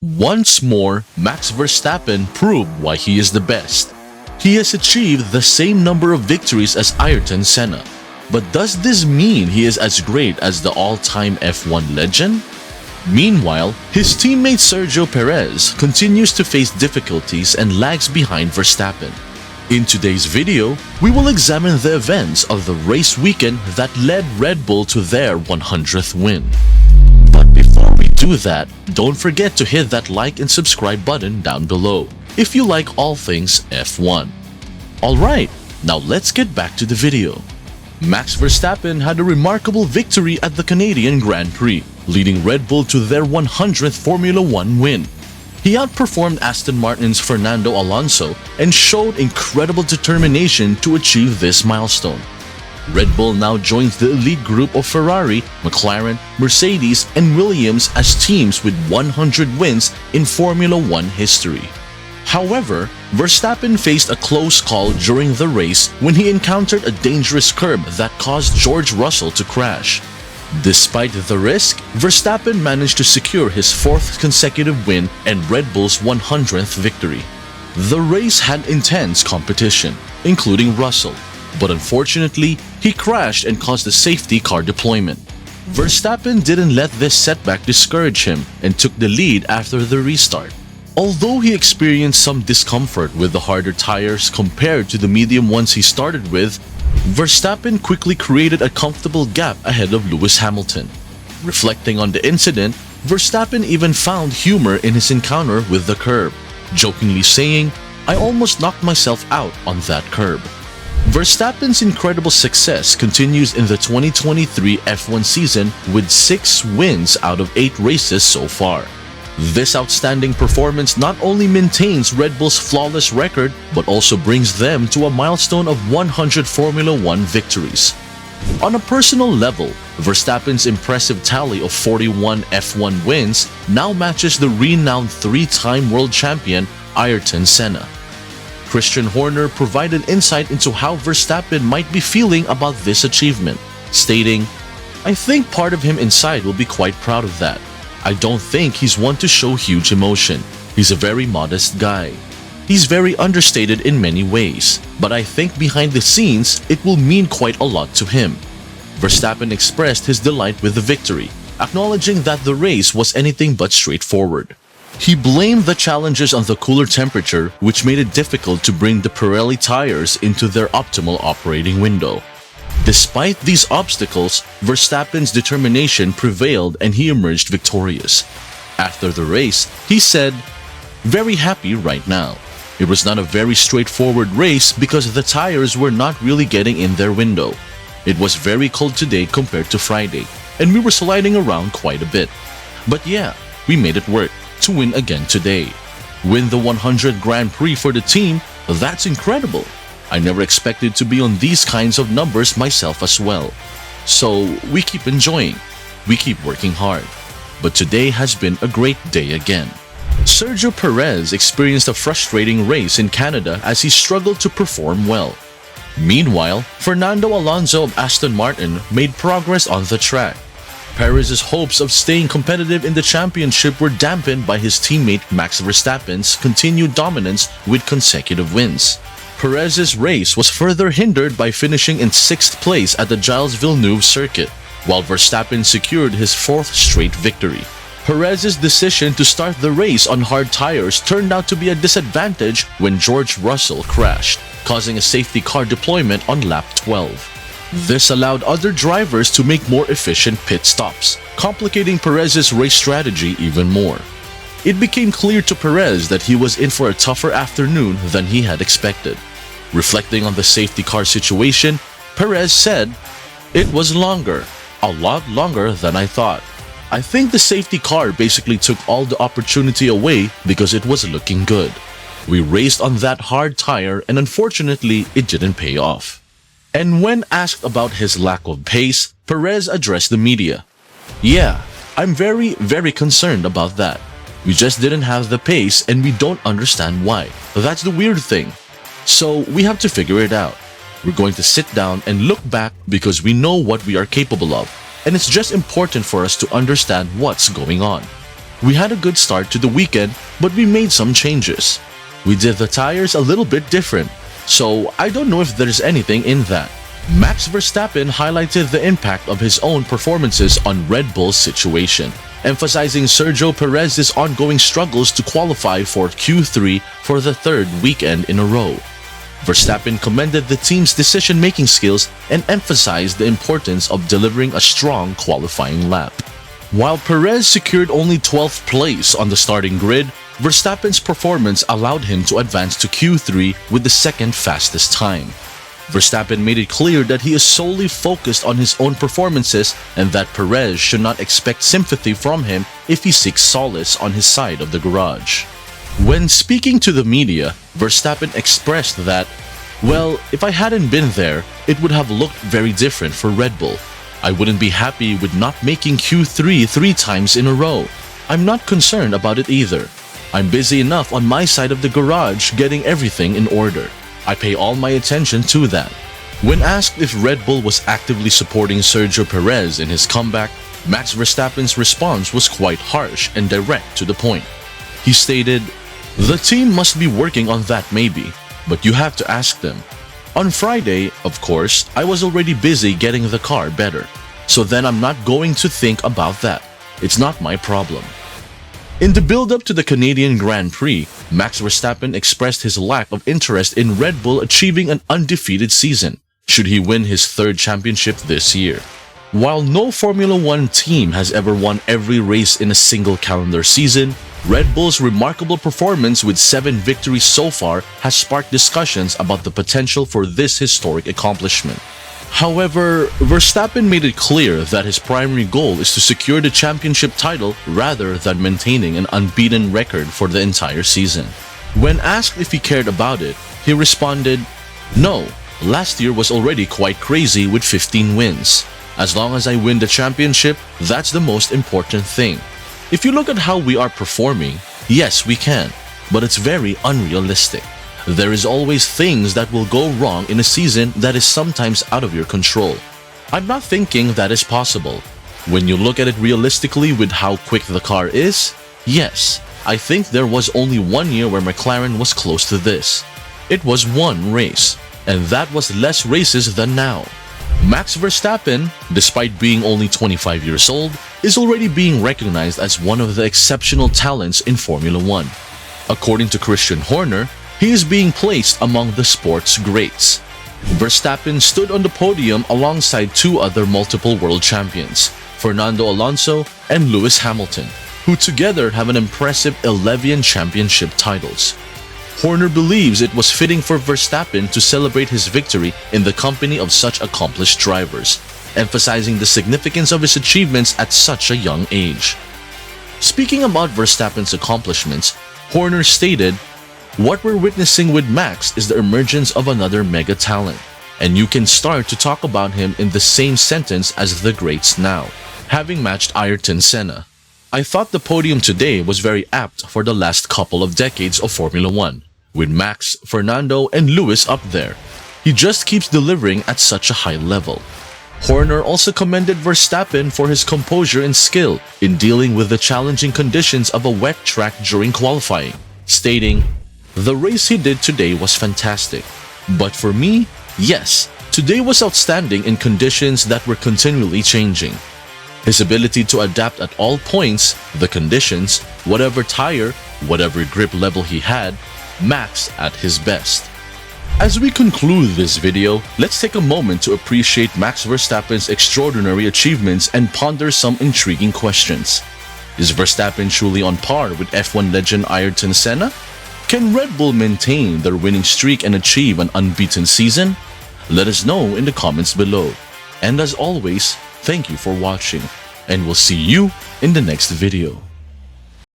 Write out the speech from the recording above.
Once more, Max Verstappen proved why he is the best. He has achieved the same number of victories as Ayrton Senna. But does this mean he is as great as the all-time F1 legend? Meanwhile, his teammate Sergio Perez continues to face difficulties and lags behind Verstappen. In today's video, we will examine the events of the race weekend that led Red Bull to their 100th win. But before we do that, don't forget to hit that like and subscribe button down below if you like all things F1. Alright, now let's get back to the video. Max Verstappen had a remarkable victory at the Canadian Grand Prix, leading Red Bull to their 100th Formula 1 win. He outperformed Aston Martin's Fernando Alonso and showed incredible determination to achieve this milestone. Red Bull now joins the elite group of Ferrari, McLaren, Mercedes, and Williams as teams with 100 wins in Formula 1 history. However, Verstappen faced a close call during the race when he encountered a dangerous curb that caused George Russell to crash. Despite the risk, Verstappen managed to secure his fourth consecutive win and Red Bull's 100th victory. The race had intense competition, including Russell, but unfortunately, he crashed and caused a safety car deployment. Verstappen didn't let this setback discourage him and took the lead after the restart. Although he experienced some discomfort with the harder tires compared to the medium ones he started with, Verstappen quickly created a comfortable gap ahead of Lewis Hamilton. Reflecting on the incident, Verstappen even found humor in his encounter with the curb, jokingly saying, "I almost knocked myself out on that curb." Verstappen's incredible success continues in the 2023 F1 season with 6 wins out of 8 races so far. This outstanding performance not only maintains Red Bull's flawless record, but also brings them to a milestone of 100 Formula 1 victories. On a personal level, Verstappen's impressive tally of 41 F1 wins now matches the renowned 3-time world champion Ayrton Senna. Christian Horner provided insight into how Verstappen might be feeling about this achievement, stating, "I think part of him inside will be quite proud of that. I don't think he's one to show huge emotion. He's a very modest guy. He's very understated in many ways, but I think behind the scenes, it will mean quite a lot to him." Verstappen expressed his delight with the victory, acknowledging that the race was anything but straightforward. He blamed the challenges on the cooler temperature, which made it difficult to bring the Pirelli tires into their optimal operating window. Despite these obstacles, Verstappen's determination prevailed and he emerged victorious. After the race, he said, "Very happy right now. It was not a very straightforward race because the tires were not really getting in their window. It was very cold today compared to Friday, and we were sliding around quite a bit. But yeah, we made it work to win again today. Win the 100th Grand Prix for the team, that's incredible. I never expected to be on these kinds of numbers myself as well. So we keep enjoying. We keep working hard. But today has been a great day again." Sergio Perez experienced a frustrating race in Canada as he struggled to perform well. Meanwhile, Fernando Alonso of Aston Martin made progress on the track. Perez's hopes of staying competitive in the championship were dampened by his teammate Max Verstappen's continued dominance with consecutive wins. Perez's race was further hindered by finishing in 6th place at the Gilles Villeneuve circuit, while Verstappen secured his 4th straight victory. Perez's decision to start the race on hard tires turned out to be a disadvantage when George Russell crashed, causing a safety car deployment on lap 12. This allowed other drivers to make more efficient pit stops, complicating Perez's race strategy even more. It became clear to Perez that he was in for a tougher afternoon than he had expected. Reflecting on the safety car situation, Perez said, "It was longer, a lot longer than I thought. I think the safety car basically took all the opportunity away because it was looking good. We raced on that hard tire and unfortunately it didn't pay off." And when asked about his lack of pace, Perez addressed the media. "Yeah, I'm very concerned about that. We just didn't have the pace and we don't understand why. That's the weird thing. So we have to figure it out. We're going to sit down and look back because we know what we are capable of, and it's just important for us to understand what's going on. We had a good start to the weekend, but we made some changes. We did the tires a little bit different, so I don't know if there's anything in that. Max Verstappen highlighted the impact of his own performances on Red Bull's situation, emphasizing Sergio Perez's ongoing struggles to qualify for Q3 for the third weekend in a row. Verstappen commended the team's decision-making skills and emphasized the importance of delivering a strong qualifying lap. While Perez secured only 12th place on the starting grid, Verstappen's performance allowed him to advance to Q3 with the second fastest time. Verstappen made it clear that he is solely focused on his own performances and that Perez should not expect sympathy from him if he seeks solace on his side of the garage. When speaking to the media, Verstappen expressed that, "Well, if I hadn't been there, it would have looked very different for Red Bull. I wouldn't be happy with not making Q3 3 times in a row. I'm not concerned about it either. I'm busy enough on my side of the garage getting everything in order. I pay all my attention to that." When asked if Red Bull was actively supporting Sergio Perez in his comeback, Max Verstappen's response was quite harsh and direct to the point. He stated, "The team must be working on that maybe, but you have to ask them. On Friday, of course, I was already busy getting the car better, so then I'm not going to think about that. It's not my problem." In the build-up to the Canadian Grand Prix, Max Verstappen expressed his lack of interest in Red Bull achieving an undefeated season, should he win his third championship this year. While no Formula One team has ever won every race in a single calendar season, Red Bull's remarkable performance with 7 victories so far has sparked discussions about the potential for this historic accomplishment. However, Verstappen made it clear that his primary goal is to secure the championship title rather than maintaining an unbeaten record for the entire season. When asked if he cared about it, he responded, "No, last year was already quite crazy with 15 wins. As long as I win the championship, that's the most important thing. If you look at how we are performing, yes, we can, but it's very unrealistic. There is always things that will go wrong in a season that is sometimes out of your control. I'm not thinking that is possible. When you look at it realistically with how quick the car is, yes, I think there was only one year where McLaren was close to this. It was one race, and that was less races than now." Max Verstappen, despite being only 25 years old, is already being recognized as one of the exceptional talents in Formula One. According to Christian Horner, he is being placed among the sport's greats. Verstappen stood on the podium alongside 2 other multiple world champions, Fernando Alonso and Lewis Hamilton, who together have an impressive 11 championship titles. Horner believes it was fitting for Verstappen to celebrate his victory in the company of such accomplished drivers, emphasizing the significance of his achievements at such a young age. Speaking about Verstappen's accomplishments, Horner stated, "What we're witnessing with Max is the emergence of another mega talent, and you can start to talk about him in the same sentence as the greats now, having matched Ayrton Senna. I thought the podium today was very apt for the last couple of decades of Formula One, with Max, Fernando, and Lewis up there. He just keeps delivering at such a high level." Horner also commended Verstappen for his composure and skill in dealing with the challenging conditions of a wet track during qualifying, stating, "The race he did today was fantastic. But for me, yes, today was outstanding in conditions that were continually changing. His ability to adapt at all points, the conditions, whatever tire, whatever grip level he had, Max at his best." As we conclude this video, let's take a moment to appreciate Max Verstappen's extraordinary achievements and ponder some intriguing questions. Is Verstappen truly on par with F1 legend Ayrton Senna? Can Red Bull maintain their winning streak and achieve an unbeaten season? Let us know in the comments below. And as always, thank you for watching, and we'll see you in the next video.